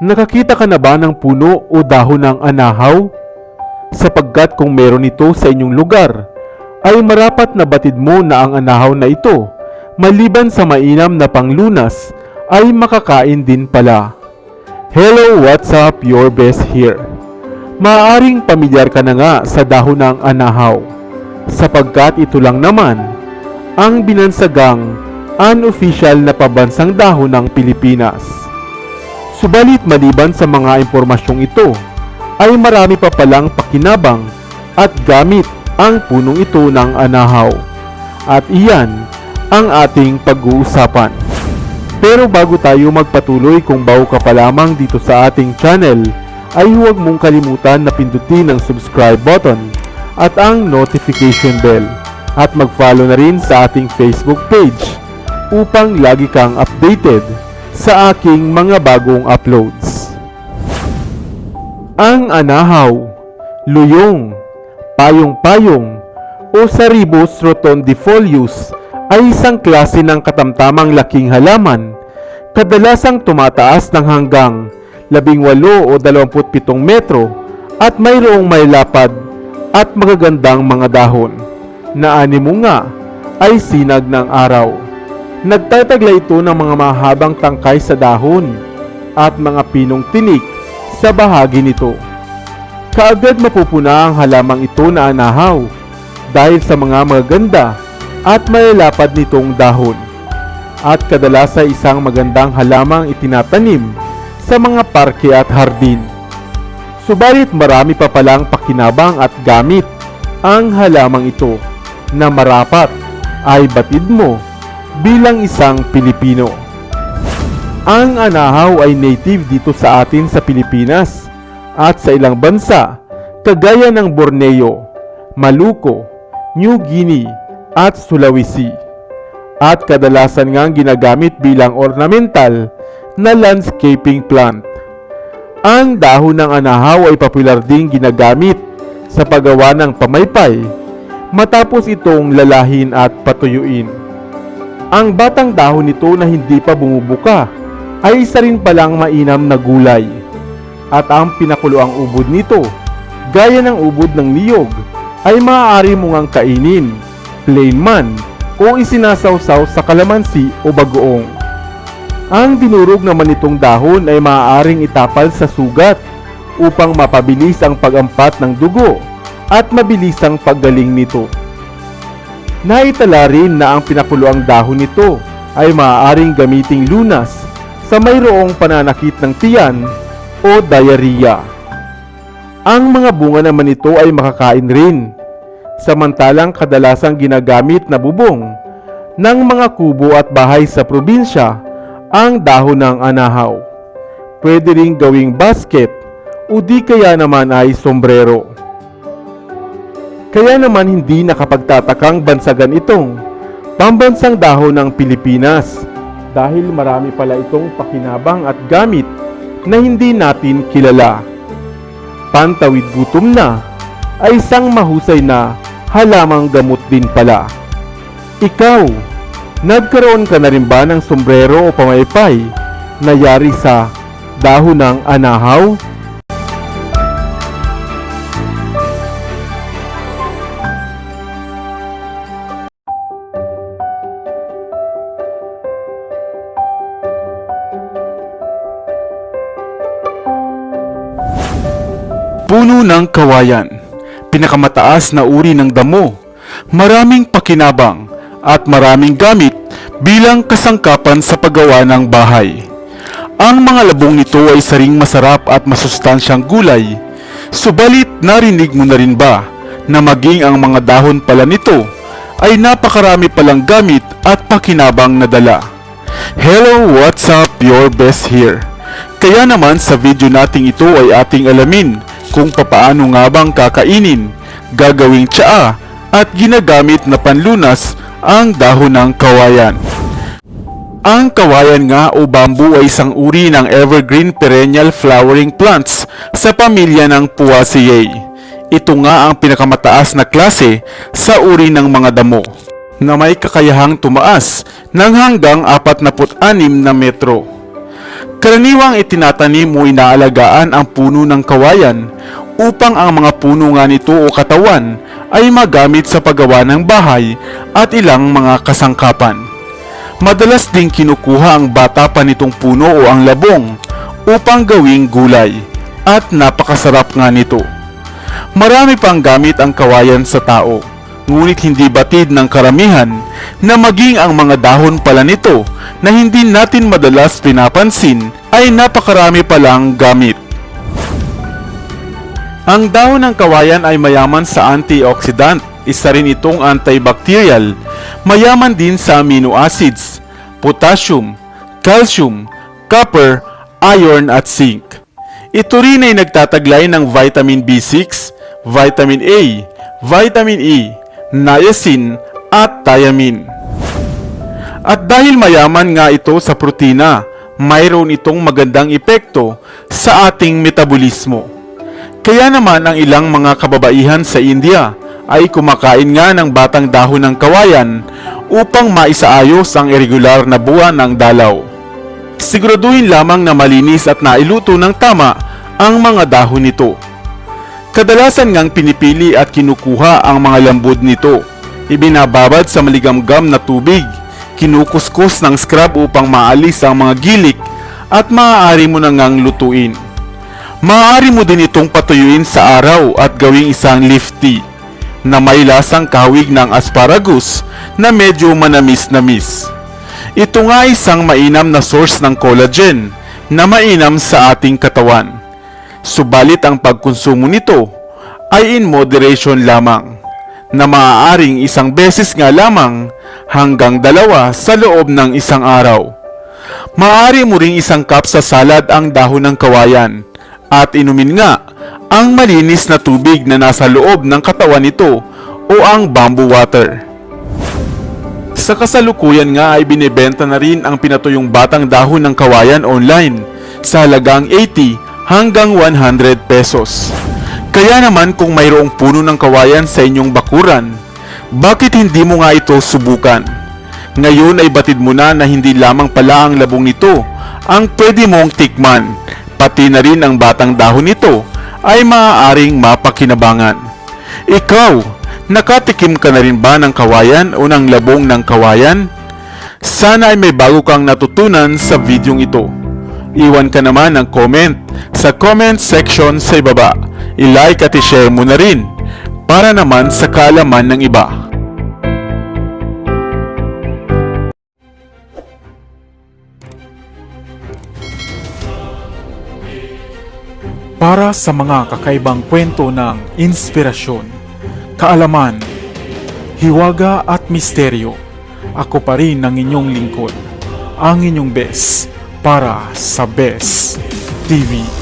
Nakakita ka na ba ng puno o dahon ng anahaw? Sapagkat kung meron ito sa inyong lugar, ay marapat na batid mo na ang anahaw na ito, maliban sa mainam na panglunas, ay makakain din pala. Hello, what's up? Your best here. Maaaring pamilyar ka na nga sa dahon ng anahaw, sapagkat ito lang naman ang binansagang unofficial na pabansang dahon ng Pilipinas. Subalit maliban sa mga impormasyong ito, ay marami pa palang pakinabang at gamit ang punong ito ng anahaw. At iyan ang ating pag-uusapan. Pero bago tayo magpatuloy, kung bago ka pa lamang dito sa ating channel, ay huwag mong kalimutan na pindutin ang subscribe button at ang notification bell. At mag-follow na rin sa ating Facebook page upang lagi kang updated sa aking mga bagong uploads. Ang anahaw, luyong, payong-payong o Saribos rotundifolius ay isang klase ng katamtamang laking halaman, kadalasang tumataas ng hanggang 18 o 27 metro at mayroong may lapad at magagandang mga dahon na animo nga ay sinag ng araw. Nagtatagla ito ng mga mahabang tangkay sa dahon at mga pinong tinik sa bahagi nito. Kaagad mapupuna ang halamang ito na anahaw dahil sa mga magaganda at malalapad nitong dahon, at kadalasan isang magandang halamang itinatanim sa mga parke at hardin. Subalit marami pa palang pakinabang at gamit ang halamang ito na marapat ay batid mo bilang isang Pilipino. Ang anahaw ay native dito sa atin sa Pilipinas at sa ilang bansa kagaya ng Borneo, Maluco, New Guinea at Sulawesi, at kadalasan ngang ginagamit bilang ornamental na landscaping plant. Ang dahon ng anahaw ay popular ding ginagamit sa paggawa ng pamaypay matapos itong lalahin at patuyuin. Ang batang dahon nito na hindi pa bumubuka ay isa rin palang mainam na gulay, at ang pinakuluang ubod nito, gaya ng ubod ng niyog, ay maaari mo ngang kainin, plain man, o isinasawsaw sa kalamansi o bagoong. Ang dinurog naman nitong dahon ay maaaring itapal sa sugat upang mapabilis ang pag-ampat ng dugo at mabilis ang paggaling nito. Naitala rin na ang pinakuluang dahon nito ay maaaring gamiting lunas sa mayroong pananakit ng tiyan o diarrhea. Ang mga bunga naman nito ay makakain rin, samantalang kadalasang ginagamit na bubong ng mga kubo at bahay sa probinsya ang dahon ng anahaw. Pwede ring gawing basket o di kaya naman ay sombrero. Kaya naman hindi nakapagtatakang bansagan itong pambansang dahon ng Pilipinas dahil marami pala itong pakinabang at gamit na hindi natin kilala. Pantawid gutom na ay isang mahusay na halamang gamot din pala. Ikaw, nagkaroon ka na rin ba ng sombrero o pamaypay na yari sa dahon ng anahaw? Puno ng kawayan, pinakamataas na uri ng damo, maraming pakinabang at maraming gamit bilang kasangkapan sa paggawa ng bahay. Ang mga labong nito ay saring masarap at masustansyang gulay, subalit narinig mo na rin ba na maging ang mga dahon pala nito ay napakarami palang gamit at pakinabang na dala. Hello, what's up? Your best here. Kaya naman sa video nating ito ay ating alamin kung papaano nga bang kakainin, gagawing tsaa at ginagamit na panlunas ang dahon ng kawayan. Ang kawayan nga o bamboo ay isang uri ng evergreen perennial flowering plants sa pamilya ng Poaceae. Ito nga ang pinakamataas na klase sa uri ng mga damo na may kakayahang tumaas ng hanggang 46 na metro. Karaniwang itinatanim o inaalagaan ang puno ng kawayan upang ang mga puno nga nito o katawan ay magamit sa paggawa ng bahay at ilang mga kasangkapan. Madalas ding kinukuha ang bata pa nitong puno o ang labong upang gawing gulay at napakasarap nga nito. Marami pang gamit ang kawayan sa tao, ngunit hindi batid ng karamihan na maging ang mga dahon pala nito na hindi natin madalas pinapansin ay napakarami palang gamit. Ang dahon ng kawayan ay mayaman sa antioxidant, isa rin itong antibacterial, mayaman din sa amino acids, potassium, calcium, copper, iron at zinc. Ito rin ay nagtataglay ng vitamin B6, vitamin A, vitamin E, niacin at thiamine. At dahil mayaman nga ito sa protina, mayroon itong magandang epekto sa ating metabolismo. Kaya naman ang ilang mga kababaihan sa India ay kumakain nga ng batang dahon ng kawayan upang maisaayos ang irregular na buwan ng dalaw. Siguraduhin lamang na malinis at nailuto ng tama ang mga dahon nito. Kadalasan ngang pinipili at kinukuha ang mga lambud nito. Ibinababad sa maligamgam na tubig, kinukuskus ng scrub upang maalis ang mga gilik at maaari mo na ngang lutuin. Maaari mo din itong patuyuin sa araw at gawing isang leaf tea na may lasang kahawig ng asparagus na medyo manamis-namis. Ito nga isang mainam na source ng collagen na mainam sa ating katawan. Subalit ang pagkonsumo nito ay in moderation lamang, na maaaring isang beses nga lamang hanggang 2 sa loob ng isang araw. Maaari mo ring isang cup sa salad ang dahon ng kawayan at inumin nga ang malinis na tubig na nasa loob ng katawan nito o ang bamboo water. Sa kasalukuyan nga ay binebenta na rin ang pinatuyong batang dahon ng kawayan online sa halagang 80 hanggang 100 pesos. Kaya naman kung mayroong puno ng kawayan sa inyong bakuran, bakit hindi mo nga ito subukan? Ngayon ay batid mo na hindi lamang pala ang labong nito ang pwede mong tikman, pati na rin ang batang dahon nito ay maaaring mapakinabangan. Ikaw, nakatikim ka na rin ba ng kawayan o ng labong ng kawayan? Sana ay may bago kang natutunan sa videong ito. Iwan ka naman ng comment sa comment section sa ibaba. I-like at i-share mo na rin para naman sa kaalaman ng iba. Para sa mga kakaibang kwento ng inspirasyon, kaalaman, hiwaga at misteryo, ako pa rin ang inyong lingkod, ang inyong best para sa Best TV.